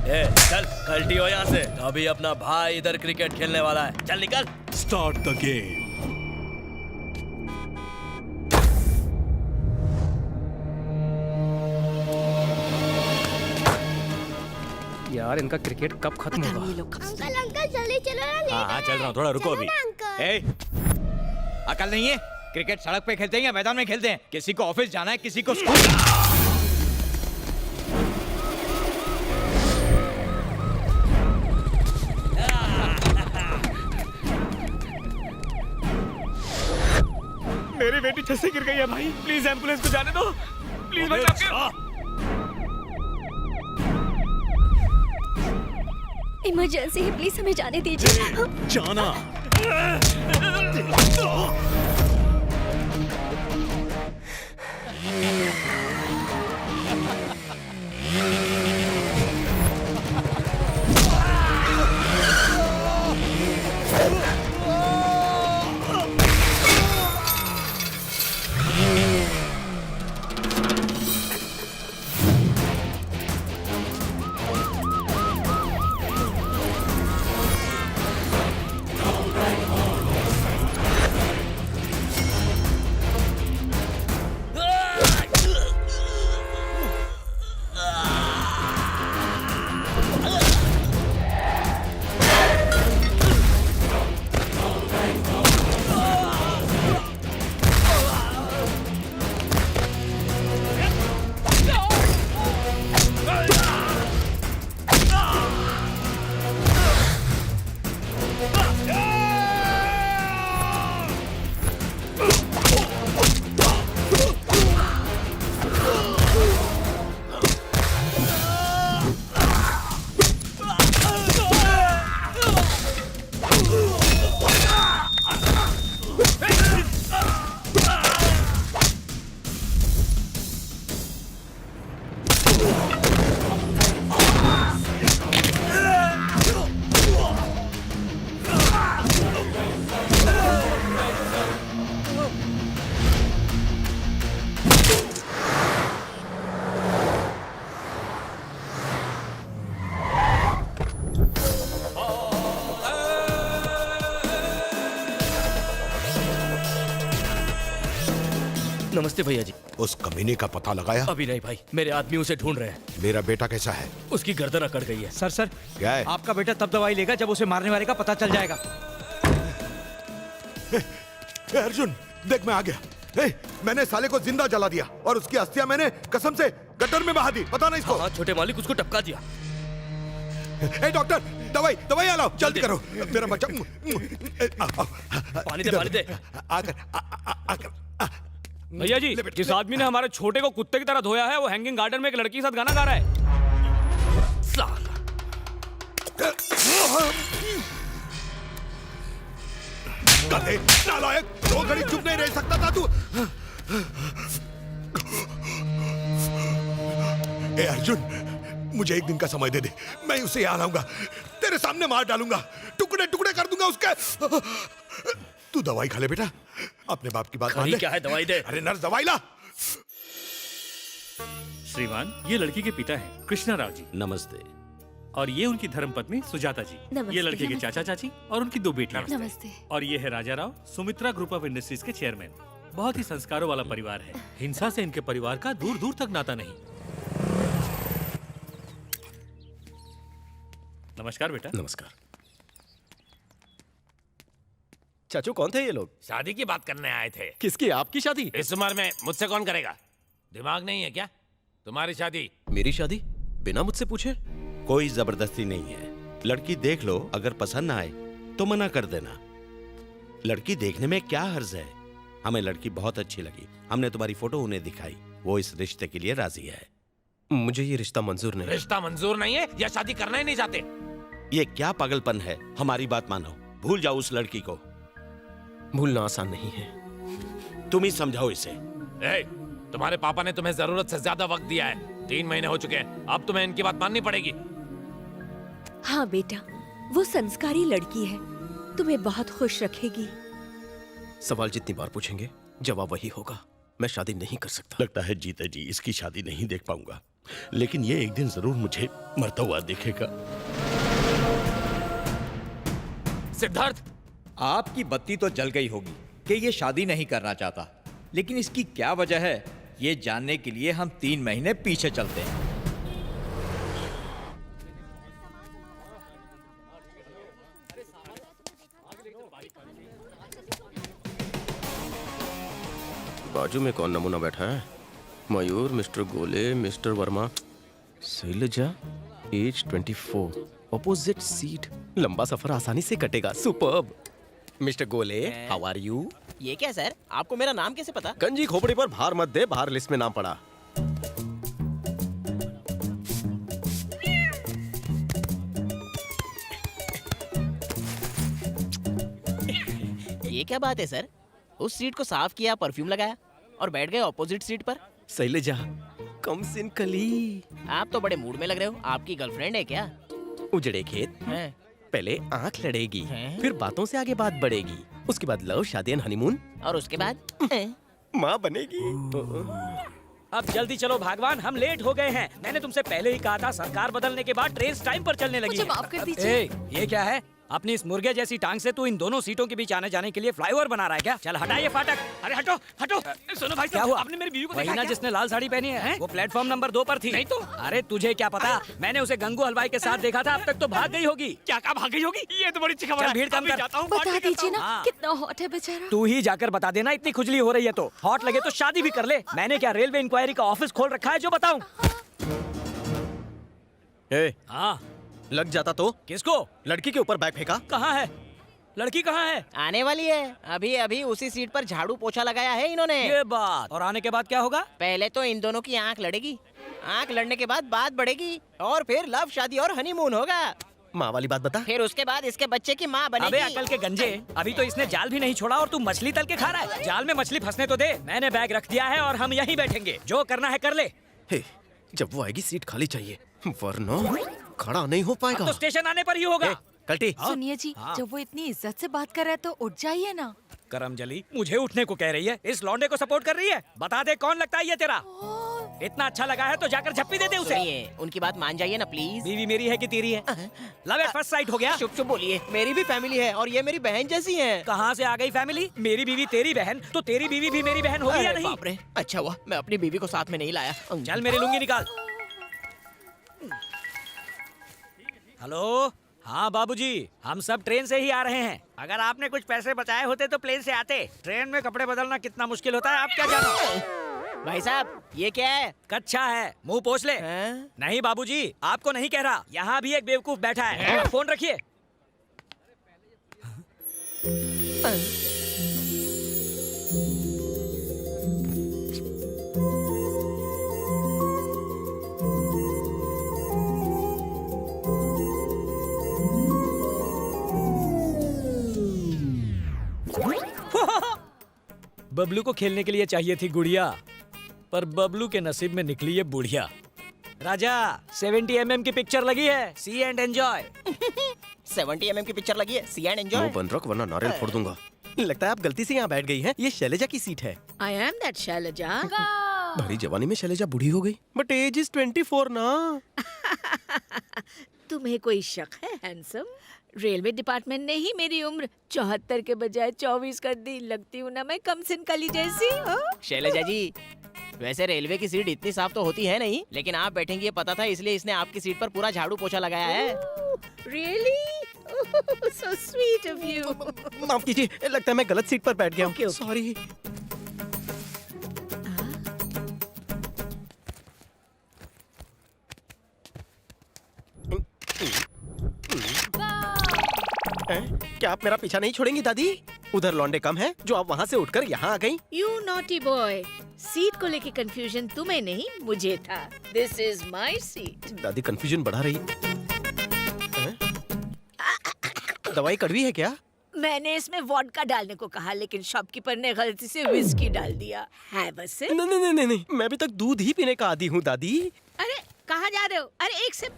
ए, चल पलटी हो यहाँ से। अभी अपना भाई इधर क्रिकेट खेलने वाला है, चल निकल। Start the game. यार इनका क्रिकेट कब खत्म होगा? अंकल अंकल जल्दी चलो ना। हाँ चल रहा हूँ, थोड़ा रुको अभी। ए, अकल नहीं है? क्रिकेट सड़क पे खेलते हैं या मैदान में खेलते हैं? किसी को ऑफिस जाना है, किसी को स्कूल। मेरी बेटी छत से गिर गई है भाई, प्लीज एम्बुलेंस को जाने दो प्लीज भाई। इमरजेंसी है, प्लीज हमें जाने दीजिए। जाना। नमस्ते भैया जी। उस कमीने का पता लगाया? अभी नहीं भाई, मेरे आदमी उसे ढूंढ रहे हैं। मेरा बेटा कैसा है? उसकी गर्दन अकड़ गई है। सर क्या है? आपका बेटा तब दवाई लेगा जब उसे मारने वाले का पता चल जाएगा। अर्जुन देख, मैं आ गया। मैंने साले को जिंदा जला दिया और उसकी अस्थियां मैंने कसम से गटर में बहा दी। पता नहीं इसको। हाँ, छोटे मालिक उसको टपका दिया। डॉक्टर, दवाई लाओ, जल्दी करो। मेरा बच्चा। पानी दे। आकर भैया जी, जिस आदमी ने हमारे छोटे को कुत्ते की तरह धोया है, वो हैंगिंग गार्डन में एक लड़की के साथ गाना गा रहा है। गधे, नालायक, 2 घड़ी चुप नहीं रह सकता था तू। ए अर्जुन, मुझे 1 दिन का समय दे दे, मैं उसे यहाँ लाऊंगा, तेरे सामने मार डालूंगा, टुकड़े टुकड़े कर दूंगा उसके। तू दवाई खा ले बेटा, अपने बाप की बात मान ले। क्या है, दवाई दे। अरे नर्स, दवाई ला। श्रीमान, ये लड़की के पिता हैं कृष्णा राव जी। नमस्ते। और ये उनकी धर्मपत्नी सुजाता जी। नमस्ते, ये लड़के के चाचा चाची और उनकी 2 बेटियां। नमस्ते। और ये है Raja Rao, Sumitra group of industries के चेयरमैन। बहुत ही संस्कारों वाला परिवार है। हिंसा से इनके परिवार का दूर दूर तक नाता नहीं। नमस्कार बेटा। नमस्कार। चाचू, कौन थे ये लोग? शादी की बात करने आए थे। किसकी? आपकी शादी? इस उम्र में मुझसे कौन करेगा? दिमाग नहीं है क्या? तुम्हारी शादी। मेरी शादी बिना मुझसे पूछे? कोई जबरदस्ती नहीं है। लड़की देख लो, अगर पसंद ना आए तो मना कर देना। लड़की देखने में क्या हर्ज है? हमें लड़की बहुत अच्छी लगी, हमने तुम्हारी फोटो उन्हें दिखाई, वो इस रिश्ते के लिए राजी है। मुझे ये रिश्ता मंजूर नहीं। रिश्ता मंजूर नहीं है या शादी करना ही नहीं चाहते? ये क्या पागलपन है? हमारी बात मानो, भूल जाओ उस लड़की को। भूलना आसान नहीं है, तुम ही समझाओ इसे। तुम्हारे पापा ने तुम्हें जरूरत से ज्यादा वक्त दिया है, 3 महीने हो चुके हैं, अब तुम्हें इनकी बात माननी पड़ेगी। हाँ बेटा, वो संस्कारी लड़की है, तुम्हें बहुत खुश रखेगी। सवाल जितनी बार पूछेंगे जवाब वही होगा। मैं शादी नहीं कर सकता। लगता है जीते जी इसकी शादी नहीं देख पाऊंगा। लेकिन ये एक दिन जरूर मुझे मरता हुआ दिखेगा। सिद्धार्थ, आपकी बत्ती तो जल गई होगी कि ये शादी नहीं करना चाहता, लेकिन इसकी क्या वजह है ये जानने के लिए हम 3 महीने पीछे चलते हैं। बाजू में कौन नमूना बैठा है? Mayur, mister Gole, mister Verma, Shailaja, age 24, opposite seat. लंबा सफर आसानी से कटेगा। Superb. Mister Gole, how are you? ये क्या सर, आपको मेरा नाम कैसे पता? गंजी खोपड़ी पर भार मत दे, बाहर लिस्ट में नाम पड़ा। ये क्या बात है सर? उस सीट को साफ किया, परफ्यूम लगाया और बैठ गए ऑपोजिट सीट पर। शैलजा, कम सिन कली। आप तो बड़े मूड में लग रहे हो। आपकी गर्लफ्रेंड है क्या? उजड़े खेत। हैं? पहले आंख लड़ेगी, हैं? फिर बातों से आगे बात बढ़ेगी, उसके बाद लव, शादी एंड हनीमून, और उसके बाद माँ बनेगी। अब जल्दी चलो भगवान, हम लेट हो गए हैं। मैंने तुमसे पहले ही कहा था सरकार बदलने के बाद ट्रेन टाइम पर चलने लगी। मुझे माफ कर दीजिए। ए, ये क्या है? अपनी इस मुर्गे जैसी टांग से तू इन दोनों सीटों के बीच आने जाने के लिए फ्लाईओवर बना रहा है क्या? चल हटा ये फाटक। अरे हटो हटो। सुनो भाई, क्या हुआ? आपने मेरी बीवी को देखा क्या? जिसने लाल साड़ी पहनी है वो प्लेटफॉर्म नंबर 2 पर थी। नहीं तो? अरे तुझे क्या पता, मैंने उसे गंगू हलवाई के साथ देखा था। अब तक तो भाग गई होगी। क्या कहा भाग गई होगी? ये तो बड़ी अच्छी खबर है। भीड़ कम कर। बता दीजिए ना, कितना हॉट है बेचारा। तू ही जाकर बता देना। इतनी खुजली हो रही है तो हॉट लगे तो शादी भी कर ले। मैंने क्या रेलवे इंक्वायरी का ऑफिस खोल रखा है जो बताऊं? हाँ, लग जाता तो? किसको? लड़की के ऊपर बैग फेंका। कहाँ है लड़की? कहाँ है? आने वाली है। अभी अभी उसी सीट पर झाड़ू पोछा लगाया है इन्होंने। ये बात। और आने के बाद क्या होगा? पहले तो इन दोनों की आंख लड़ेगी, आंख लड़ने के बाद बात बढ़ेगी, और फिर लव, शादी और हनीमून होगा। माँ वाली बात बता। फिर उसके बाद इसके बच्चे की माँ बनेगी। अबे अकल के गंजे, अभी तो इसने जाल भी नहीं छोड़ा और तू मछली तल के खा रहा है। जाल में मछली फंसने तो दे। मैंने बैग रख दिया है और हम यहीं बैठेंगे। जो करना है कर ले। हे, जब वो आएगी सीट खाली चाहिए, वरना खड़ा नहीं हो पाएगा। तो स्टेशन आने पर ही होगा। कल्टी, सुनिए जी, जब वो इतनी इज्जत से बात कर रहा है तो उठ जाइए ना। करमजली मुझे उठने को कह रही है, इस लौंडे को सपोर्ट कर रही है। बता दे कौन लगता है ये तेरा? इतना अच्छा लगा है तो जाकर झप्पी दे दे उसे। सुनिए, उनकी बात मान जाइए ना प्लीज। बीवी मेरी है कि तेरी है? लव एट फर्स्ट साइट हो गया। चुप चुप बोलिए। मेरी भी फैमिली है और ये मेरी बहन जैसी है। कहाँ से आ गई फैमिली? मेरी बीवी तेरी बहन, तो तेरी बीवी भी मेरी बहन होगी या अरे नहीं? बाप रे, अच्छा हुआ मैं अपनी बीवी को साथ में नहीं लाया। चल मेरी लुंगी निकाल। हेलो, हाँ बाबूजी, हम सब ट्रेन से ही आ रहे हैं। अगर आपने कुछ पैसे बचाए होते तो प्लेन से आते। ट्रेन में कपड़े बदलना कितना मुश्किल होता है आप क्या जानो? भाई साहब, ये क्या है? कच्छा है, मुंह पोंछ ले। नहीं बाबूजी, आपको नहीं कह रहा। यहाँ भी एक बेवकूफ बैठा है। फोन रखिए। बबलू को खेलने के लिए चाहिए थी गुड़िया, पर बबलू के नसीब में निकली ये बुढ़िया। राजा, 70 mm की पिक्चर लगी है, सी एंड एंजॉय। 70 mm की पिक्चर लगी है, सी एंड मुंह एंजॉय। बंद रख वरना नारियल फोड़ दूंगा। लगता है आप गलती से यहाँ बैठ गई हैं। ये शैलजा की सीट है। I am that Shailaja. भरी जवानी में शैलजा बूढ़ी हो गई, बट एज इज 24 ना। तुम्हें कोई शक है हैंडसम? रेलवे डिपार्टमेंट ने ही मेरी उम्र 74 के बजाय 24 कर दी। लगती हूँ ना मैं कम सिन कली जैसी। शैलजा जी, वैसे रेलवे की सीट इतनी साफ तो होती है नहीं, लेकिन आप बैठेंगी ये पता था, इसलिए इसने आपकी सीट पर पूरा झाड़ू पोछा लगाया है। Really? So sweet of you. माफ कीजिए, लगता है मैं गलत सीट पर बैठ गया हूँ। सॉरी। क्या आप मेरा पीछा नहीं छोड़ेंगी दादी? उधर लौंडे कम हैं जो आप वहाँ से उठकर यहाँ आ गई। यू नॉटी बॉय, सीट को लेके कंफ्यूजन तुम्हें नहीं मुझे था। This is my seat. दादी कंफ्यूजन बढ़ा रही। दवाई कड़वी है क्या? मैंने इसमें वोडका डालने को कहा, लेकिन शॉपकीपर ने गलती से विस्की डाल दिया है। बस नहीं, मैं अभी तक दूध ही पीने का आदी हूँ दादी। अरे कहाँ जा रहे हो? अरे एक से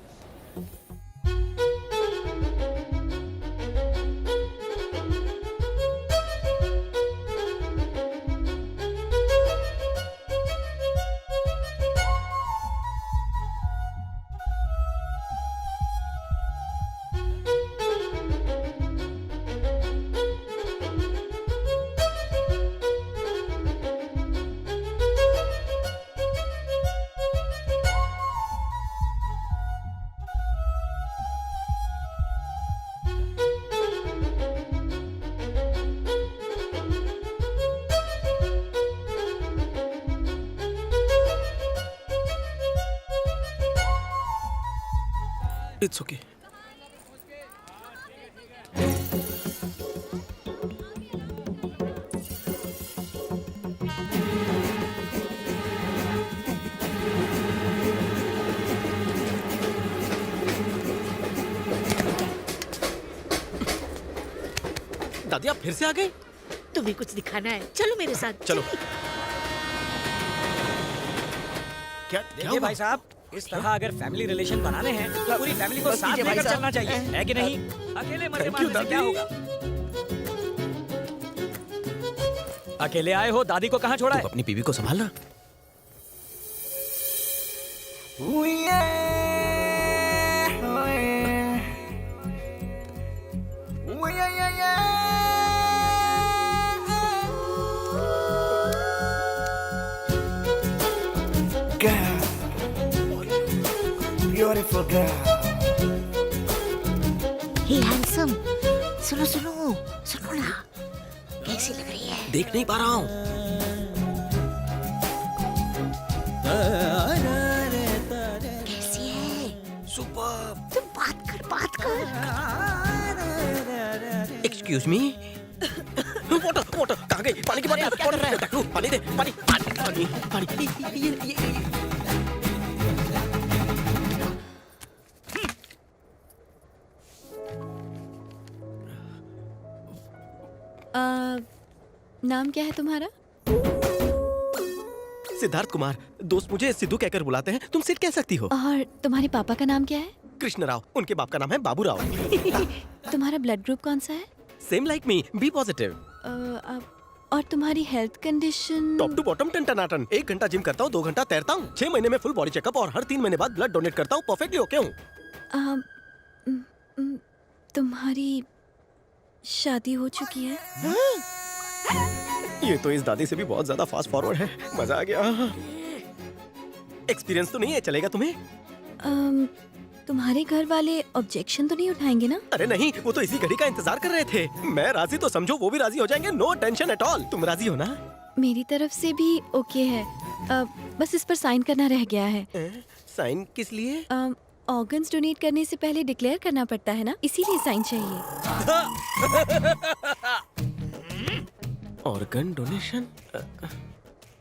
इट्स ओके। दादी आप फिर से आ गए? तुम्हें कुछ दिखाना है, चलो मेरे साथ। चलो। क्या देखिए भाई साहब, इस तरह अगर फैमिली रिलेशन बनाने हैं तो पूरी फैमिली को साथ लेकर चलना चाहिए, है कि नहीं? अकेले मरने मारने से क्या होगा? अकेले आए हो, दादी को कहाँ छोड़ा है? अपनी बीवी को संभालना। Beautiful girl. हे हैंडसम, सुनो सुनो सुनो ना, कैसी लग रही है? देख नहीं पा रहा हूँ। कैसी है? सुपर। तुम बात कर। Excuse me. वाटर वाटर कहाँ गई? पानी की बोतल। क्या कर रहा है? टकलू, पानी दे। पानी पानी पानी पानी। ये नाम क्या है तुम्हारा? सिद्धार्थ कुमार। दोस्त मुझे सिद्धू कहकर बुलाते हैं। तुम सिद्ध कह सकती हो। और तुम्हारे पापा का नाम क्या है? कृष्ण राव। उनके बाप का नाम है बाबू राव। तुम्हारा ब्लड ग्रुप कौन सा है? Same like me, B positive. और तुम्हारी health condition? Top to bottom टनाटन। 1 घंटा जिम करता हूँ, 2 घंटा तैरता हूँ, 6 महीने में फुल बॉडी चेकअप और हर 3 महीने बाद ब्लड डोनेट करता हूँ। परफेक्टली ओके हूँ। तुम्हारी शादी हो चुकी है? ये तो इस दादी से भी बहुत ज्यादा फास्ट फॉरवर्ड है। मजा आ गया। एक्सपीरियंस तो नहीं है, चलेगा तुम्हें? तुम्हारे घर वाले ऑब्जेक्शन तो नहीं उठाएंगे ना? अरे नहीं, वो तो इसी घड़ी का इंतजार कर रहे थे। मैं राजी तो समझो वो भी राजी हो जाएंगे। No tension at all. तुम राजी हो ना? मेरी तरफ से भी ओके है। बस इस पर साइन करना रह गया है। साइन किस लिए? ऑर्गन्स डोनेट करने से पहले डिक्लेयर करना पड़ता है ना, इसीलिए साइन चाहिए। Organ donation?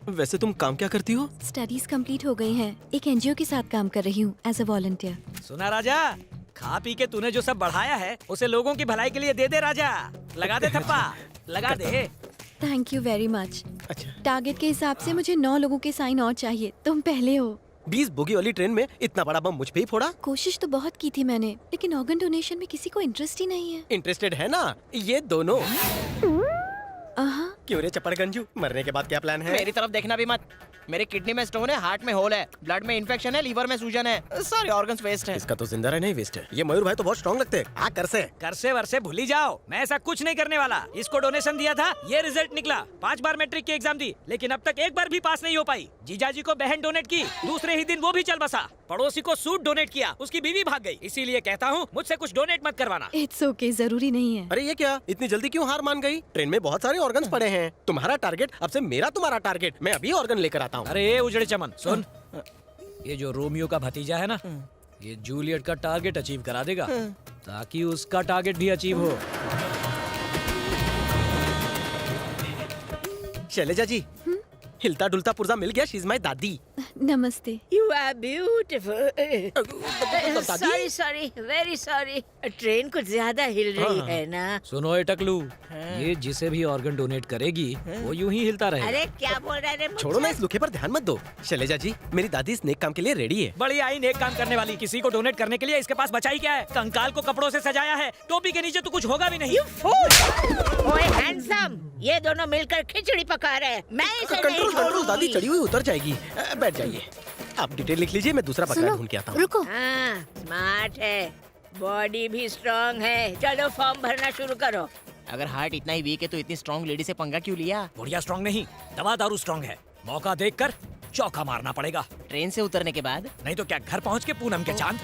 वैसे तुम काम क्या करती हो? स्टडीज कंप्लीट हो गई हैं। एक एनजीओ के साथ काम कर रही हूँ एज अ वॉलंटियर। सुना राजा, खा पी के तूने जो सब बढ़ाया है उसे लोगों की भलाई के लिए दे दे राजा। लगा दे थप्पा, लगा दे। Thank you very much. अच्छा। टारगेट के हिसाब से मुझे 9 लोगों के साइन और चाहिए। तुम पहले हो। 20 बोगी वाली ट्रेन में इतना बड़ा बम मुझ पे ही फोड़ा? कोशिश तो बहुत की थी मैंने, लेकिन ऑर्गन डोनेशन में किसी को इंटरेस्ट ही नहीं है। इंटरेस्टेड है ना ये दोनों? आहा। क्यों रे चपड़गंजू, मरने के बाद क्या प्लान है? मेरी तरफ देखना भी मत। मेरे किडनी में स्टोन है, हार्ट में होल है, ब्लड में इन्फेक्शन है, लीवर में सूजन है, सारे ऑर्गन्स वेस्ट हैं। इसका तो जिंदा रहना ही वेस्ट है। ये मयूर भाई तो बहुत स्ट्रॉन्ग लगते हैं। हाँ कर से वर्षे भूल ही जाओ। मैं ऐसा कुछ नहीं करने वाला। इसको डोनेशन दिया था, ये रिजल्ट निकला। 5 बार मैट्रिक की एग्जाम दी, लेकिन अब तक एक बार भी पास नहीं हो पाई। जीजाजी को बहन डोनेट की, दूसरे ही दिन वो भी चल बसा। पड़ोसी को सूट डोनेट किया, उसकी बीवी भाग गई। इसीलिए कहता हूँ मुझसे कुछ डोनेट मत करवाना। इट्स ओके, जरूरी नहीं है। अरे ये क्या, इतनी जल्दी क्यों हार मान गई? ट्रेन में बहुत सारे ऑर्गन्स पड़े हैं। तुम्हारा टारगेट अब से मेरा तुम्हारा टारगेट। मैं अभी ऑर्गन लेकर आता हूँ। अरे उजड़े चमन सुन, ये जो रोमियो का भतीजा है ना, ये जूलियट का टारगेट अचीव करा देगा, ताकि उसका टारगेट भी अचीव हो। शैलजा जी, हिलता डुलता पुर्जा मिल गया। शी इज माय दादी। नमस्ते। You are beautiful. Sorry, very sorry. Train कुछ ज्यादा हिल रही है ना? सुनो ए टकलू, ये जिसे भी ऑर्गन डोनेट करेगी वो यूं ही हिलता रहेगा। अरे क्या बोल रहे रे? छोड़ो ना, इस दुखे पर ध्यान मत दो। शैलजा जी, मेरी दादी इस नेक काम के लिए रेडी है। बड़ी आई नेक काम करने वाली। किसी को डोनेट करने के लिए इसके पास बचा ही क्या है? कंकाल को कपड़ों से सजाया है, टोपी के नीचे तो कुछ होगा भी नहीं। You fool! ओए हैंडसम, ये दोनों मिलकर खिचड़ी पका रहे हैं। मैं इसे नहीं कंट्रोल दादी, छोड़ूंगी। चढ़ी हुई उतर जाएगी। बैठ जाइए। आप डिटेल लिख लीजिए, मैं दूसरा बकरा ढूंढ के आता हूँ। रुको। हाँ, स्मार्ट है, बॉडी भी स्ट्रांग है। चलो फॉर्म भरना शुरू करो। अगर हार्ट इतना ही वीक है तो इतनी स्ट्रॉन्ग लेडी से पंगा क्यों लिया? बुढ़िया स्ट्रांग नहीं, दवा दारू स्ट्रांग है। मौका देखकर चौका मारना पड़ेगा। ट्रेन से उतरने के बाद? नहीं तो क्या घर पहुंच के पूनम के चांद।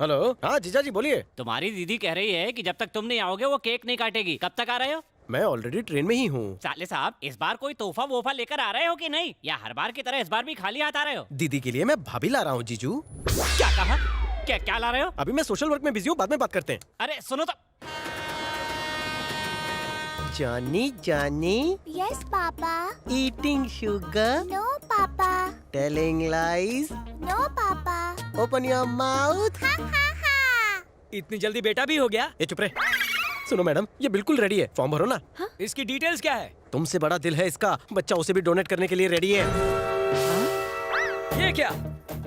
हेलो। हाँ जीजा जी बोलिए। तुम्हारी दीदी कह रही है कि जब तक तुम नहीं आओगे वो केक नहीं काटेगी। कब तक आ रहे हो? मैं ऑलरेडी ट्रेन में ही हूँ। साले साहब, इस बार कोई तोहफा वोफा लेकर आ रहे हो कि नहीं, या हर बार की तरह इस बार भी खाली हाथ आ रहे हो? दीदी के लिए मैं भाभी ला रहा हूँ जीजू। क्या कहा? क्या क्या ला रहे हो? अभी मैं सोशल वर्क में बिजी हूँ, बाद में बात करते हैं। अरे सुनो तो। जानी Johny. Yes papa. Eating sugar. No papa. Telling lies. No papa. Open your mouth. Ha ha हा। इतनी जल्दी बेटा भी हो गया? ये चुप रहे। सुनो मैडम, ये बिल्कुल रेडी है, फॉर्म भरो ना। इसकी डिटेल्स क्या है? तुमसे बड़ा दिल है इसका, बच्चा उसे भी डोनेट करने के लिए रेडी है। ये क्या?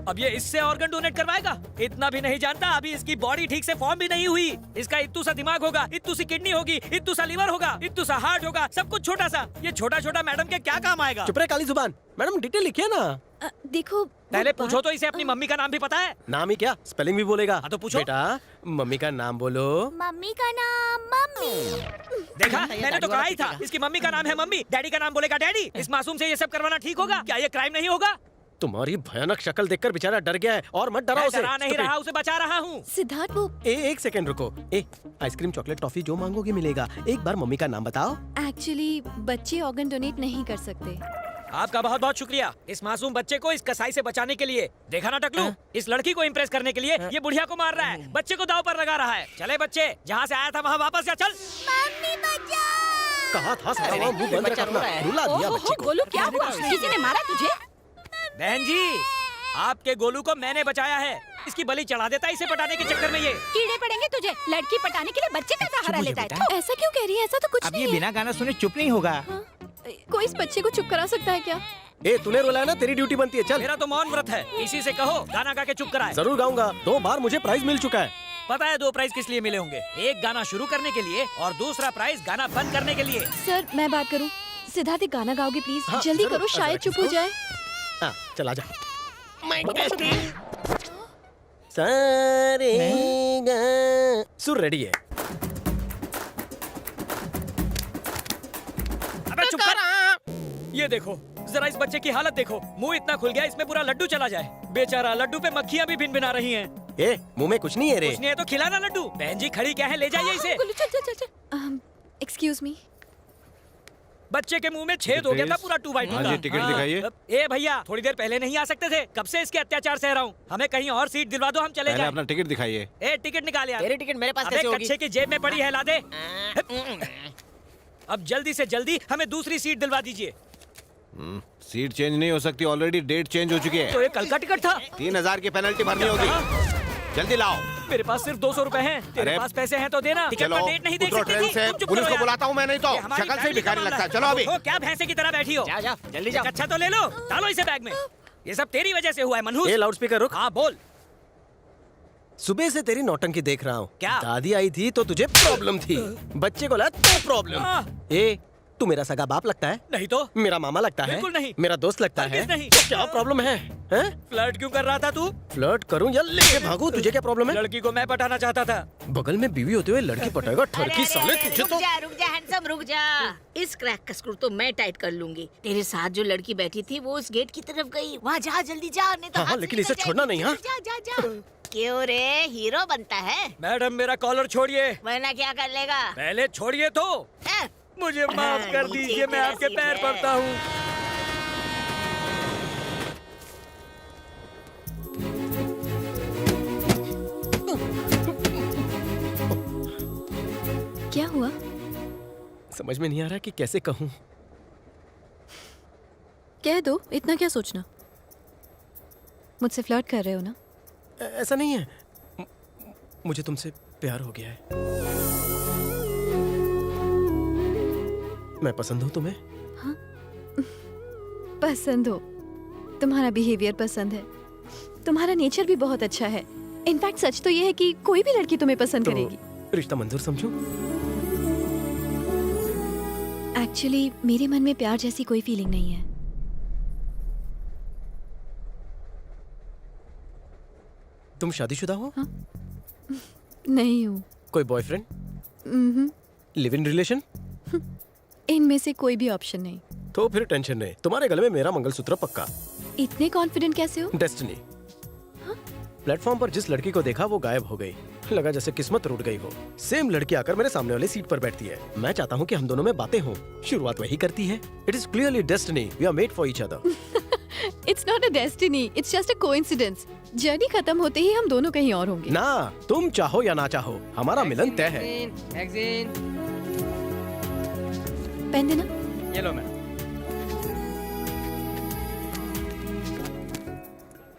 अब ये इससे ऑर्गन डोनेट करवाएगा? इतना भी नहीं जानता, अभी इसकी बॉडी ठीक से फॉर्म भी नहीं हुई। इसका इत्तू सा दिमाग होगा, इत्तू सी किडनी होगी, इत्तू सा लिवर होगा, इत्तू सा हार्ट होगा, सब कुछ छोटा सा। ये छोटा छोटा मैडम के क्या काम आएगा? चुप रहे काली जुबान। मैडम डिटेल लिखिए ना। देखो पहले पूछो तो इसे अपनी मम्मी का नाम भी पता है? नाम ही क्या, स्पेलिंग भी बोलेगा। तो पूछो। बेटा मम्मी का नाम बोलो। मम्मी का नाम मम्मी। देखा, मैंने तो कहा ही था, इसकी मम्मी का नाम है मम्मी, डैडी का नाम बोलेगा डैडी। इस मासूम से ये सब करवाना ठीक होगा क्या? ये क्राइम नहीं होगा? तुम्हारी भयानक शक्ल देखकर बेचारा डर गया है, और मत डराओ उसे। डरा नहीं रहा, उसे बचा रहा हूँ। सिद्धार्थ वो एक सेकंड रुको। आइसक्रीम चॉकलेट टॉफी जो मांगोगे मिलेगा। एक बार मम्मी का नाम बताओ। एक्चुअली बच्चे ऑर्गन डोनेट नहीं कर सकते। आपका बहुत बहुत शुक्रिया इस मासूम बच्चे को इस कसाई से बचाने के लिए। देखा ना टकलू, इस लड़की को इम्प्रेस करने के लिए ये बुढ़िया को मार रहा है, बच्चे को दाव पर लगा रहा है। चले बच्चे, जहाँ से आया था वहाँ वापस जा। चल। मम्मी बचाओ। कहा था सारा मुंह बंद रखना, रुला दिया बच्चे को। गोलू क्या हुआ? किसी ने मारा तुझे? बहन जी, आपके गोलू को मैंने बचाया है। इसकी बलि चढ़ा देता इसे पटाने के चक्कर में। ये कीड़े पड़ेंगे तुझे, लड़की पटाने के लिए बच्चे का सहारा लेता है। ऐसा क्यों कह रही है? ऐसा तो कुछ अब नहीं ये है। बिना गाना सुने चुप नहीं होगा। कोई इस बच्चे को चुप करा सकता है क्या? तूने रुलाया ना, तेरी ड्यूटी बनती है। चल। मेरा तो मौन व्रत है, इसी से कहो गाना गा के चुप कराए। जरूर गाऊंगा, 2 बार मुझे प्राइज मिल चुका है। पता है 2 प्राइज किस लिए मिले होंगे? एक गाना शुरू करने के लिए और दूसरा प्राइज गाना बंद करने के लिए। सर मैं बात करूं? सिद्धार्थ एक गाना गाओगे प्लीज? हाँ, जल्दी जरूर। करो, शायद चुप हो जाए। हाँ, चल आजा। सारे सुर रेडी है। अबे चुप कर। ये देखो, जरा इस बच्चे की हालत देखो, मुंह इतना खुल गया इसमें पूरा लड्डू चला जाए। बेचारा, लड्डू पे मक्खियाँ भी भिन-भिना रही हैं। मुंह में कुछ नहीं है रे। कुछ नहीं है तो खिलाना लड्डू। बहन जी खड़ी क्या है, ले जाइए इसे। Excuse me. बच्चे के मुंह में छेद हो गया था पूरा 2 बाई 2 का। टिकट दिखाइए। ए भैया, थोड़ी देर पहले नहीं आ सकते थे? कब से इसके अत्याचार सह रहा हूँ। हमें कहीं और सीट दिलवा दो, हम चले जाएं। अपना टिकट दिखाइए। ए टिकट निकाल यार। तेरी टिकट मेरे पास अबे कैसे होगी? कच्छे की जेब में पड़ी है, ला दे। अब जल्दी से जल्दी हमें दूसरी सीट दिलवा दीजिए। सीट चेंज नहीं हो सकती, ऑलरेडी डेट चेंज हो चुकी है। तो ये कल का टिकट था। 3000 की पेनल्टी भरनी होगी। जल्दी लाओ। मेरे पास सिर्फ 200 रुपए हैं। तेरे अरे, पास पैसे हैं तो देना। टिकट पर डेट नहीं देख उतरो सकती ट्रेन थी। से, तुम चुप पुलिस करो को यार। बुलाता हूँ मैं, नहीं तो ये हमारी शक्ल से ही फैमिली का भिखारी मामला लगता है। है। चलो अभी। ओहो, क्या भैंसे की तरह बैठी हो? जा जा, जल्दी जा। अच्छा तो ले लो, डालो इसे बैग में। ये सब तेरी वजह से हुआ है मनहूस। लाउड स्पीकर रुक। हाँ बोल। सुबह से तेरी नौटंकी देख रहा हूँ। क्या? दादी आई थी तो तुझे प्रॉब्लम थी, बच्चे को लगा तो प्रॉब्लम। तू मेरा सगा बाप लगता है? नहीं तो? मेरा मामा लगता है? बिल्कुल नहीं। मेरा दोस्त लगता है? नहीं। तो क्या प्रॉब्लम है? फ्लर्ट क्यों कर रहा था तू? फ्लर्ट करूं या लेके भागूं? तुझे क्या प्रॉब्लम है? लड़की को मैं पटाना चाहता था। बगल में बीवी होते हुए लड़की पटाएगा? ठरकी साले तुझे तो। रुक जा हैंडसम, रुक जा। इस क्रैक का स्क्रू तो मैं टाइट कर लूंगी। तेरे साथ जो लड़की बैठी थी वो उस गेट की तरफ गई। वहाँ जा, जल्दी जा, नहीं तो हाँ, हाथ लेकिन से इसे निकल छोड़ना जाएगी। नहीं, हाँ? जा जा जा। क्यों रे, हीरो बनता है? मैडम मेरा कॉलर छोड़िए। वरना क्या कर लेगा? पहले छोड़िए तो। मुझे माफ कर दीजिए, मैं आपके पैर पड़ता हूँ। क्या हुआ? समझ में नहीं आ रहा कि कैसे कहूँ। कह दो, इतना क्या सोचना। मुझसे फ्लर्ट कर रहे हो ना? ऐसा नहीं है, मुझे तुमसे प्यार हो गया है। मैं पसंद हूँ तुम्हें? हाँ? पसंद हो? तुम्हारा बिहेवियर पसंद है, तुम्हारा नेचर भी बहुत अच्छा है। इनफैक्ट सच तो ये है कि कोई भी लड़की तुम्हें पसंद तो करेगी। रिश्ता मंजूर समझो। एक्चुअली मेरे मन में प्यार जैसी कोई फीलिंग नहीं है। तुम शादीशुदा हो? हाँ? नहीं हूँ। कोई बॉयफ्रेंड? Live in relation? इनमें से कोई भी ऑप्शन नहीं। तो फिर टेंशन नहीं, तुम्हारे गले में मेरा मंगलसूत्र पक्का। इतने कॉन्फिडेंट कैसे हो? डेस्टिनी। प्लेटफॉर्म पर जिस लड़की को देखा वो गायब हो गई। लगा जैसे किस्मत रूठ गई हो। सेम लड़की आकर मेरे सामने वाली सीट पर बैठती है। मैं चाहता हूँ कि हम दोनों में बातें हों। शुरुआत वही करती है। It is clearly destiny, we are made for each other. It's not a destiny, it's just a coincidence. Journey खत्म होते ही हम दोनों कहीं और होंगे। ना, तुम चाहो या ना चाहो, हमारा मिलन तय है। पेन देना। ये लो मैम।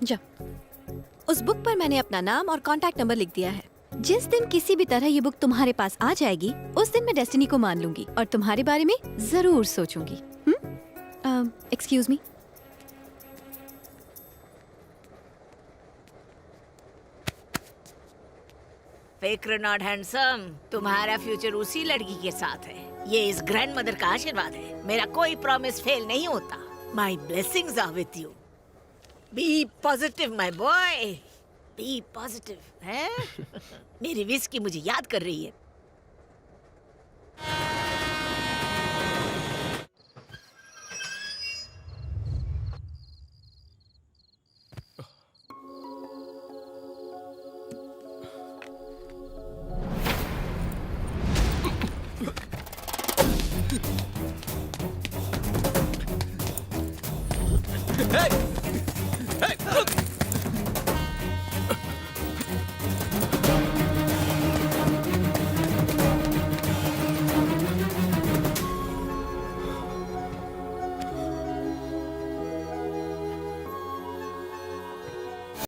जा। उस बुक पर मैंने अपना नाम और कांटेक्ट नंबर लिख दिया है। जिस दिन किसी भी तरह ये बुक तुम्हारे पास आ जाएगी, उस दिन मैं डेस्टिनी को मान लूंगी और तुम्हारे बारे में जरूर सोचूंगी। Excuse me. फिक्र नॉट हैंडसम, तुम्हारा फ्यूचर उसी लड़की के साथ है। ये इस ग्रैंड मदर का आशीर्वाद है। मेरा कोई प्रॉमिस फेल नहीं होता। My blessings are with you. Be positive my boy, be positive. है मेरी विस्की मुझे याद कर रही है। Hey!